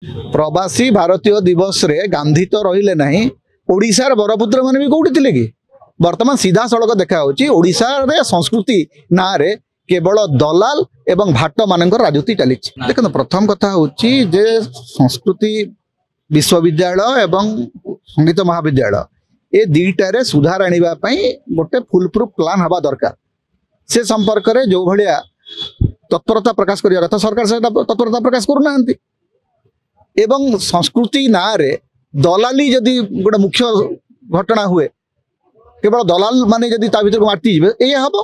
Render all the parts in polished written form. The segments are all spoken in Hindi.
प्रवासी भारतीय दिवस रे गांधी तो रहिले नहीं ओडिशार बरपुत्र माने भी कोउठी थिले कि वर्तमान सीधा सड़क देखा होची ओडिशा रे संस्कृति ना रे केवल दलाल एवं भाट मानकर राजनीति चली। देखो प्रथम कथा होची जे संस्कृति विश्वविद्यालय एवं संगीत महाविद्यालय ए दुईटारे सुधार आनिबा पई गोटे फुल प्रूफ प्लान हवा दरकार। से संपर्क रे जो भलिया तत्परता प्रकाश करिया कथा सरकार से तत्परता प्रकाश करू नांती एवं संस्कृति ना रे दलाली जदि गोटे मुख्य घटना हुए केवल दलाल माने जदि ता भीतर माटी जिवे ए हबो।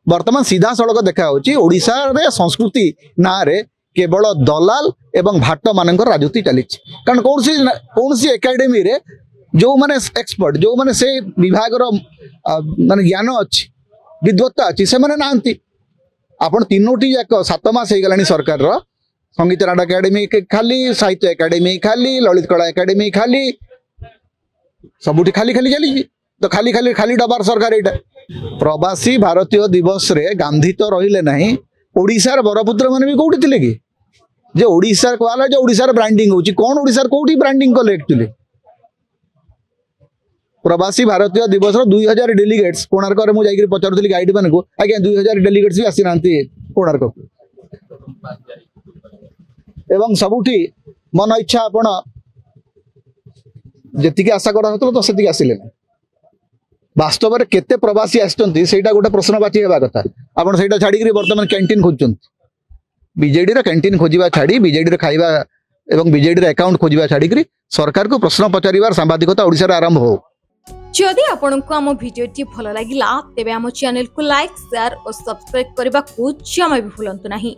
वर्तमान सीधा सड़क देखा होची ओडिशा रे संस्कृति ना रे केवल दलाल एवं भाट मानकर राजनीति चली। कारण कौन सी एकेडमी रे जो माने एक्सपर्ट जो माने से विभाग रो माने ज्ञान अच्छी विद्वत्ता अच्छी से माने नांती। आपण तीनोटी जाक 7 मास हे गलानी सरकार रो संगीत नाटक एकेडमी खाली साहित्य एकेडमी खाली ललित कला एकेडमी खाली सबुठी खाली खाली चली तो खाली खाली खाली डबार सरकार एटा। प्रवासी भारतीय दिवस रे गांधी तो रहिले नहीं ओडिशार बरपुत्र माने भी कोउठी थिले कि जे ओडिशार कोला जे ओडिशार ब्रांडिंग होची कोन ओडिशार कोउठी ब्रांडिंग कले एक्चुअली। प्रवासी भारतीय दिवस रो 2000 डेलीगेट्स कोणार्क रे मु जाईकरी पचारुथली गाइड माने को आज्ञा 2000 डेलीगेट्स भी आसी नांती कोणार्क एवं सबुठी मन इच्छा आपण जेतिके आशा करा होतलो तो सेतिके आसिले ना। वास्तव में केते प्रवासी आछंती सेटा गोटे प्रश्नवाची हेबा कथा। आपण सेटा छाड़ी करी वर्तमान कैंटीन खोजचंती बीजेडी रे कैंटीन खोजिबा छाड़ी बीजेडी रे खाइबा एवं बीजेडी रे अकाउंट खोजिबा छाड़ी करी सरकार को प्रश्न पचारिबार सांबादिकता ओडिसा रे आरंभ हो। जदि आपनको आम भिडियोटी भल लागिला तेबे आम चैनल को लाइक शेयर और सब्सक्राइब करबा को जमा भी भूलंतु नहीं।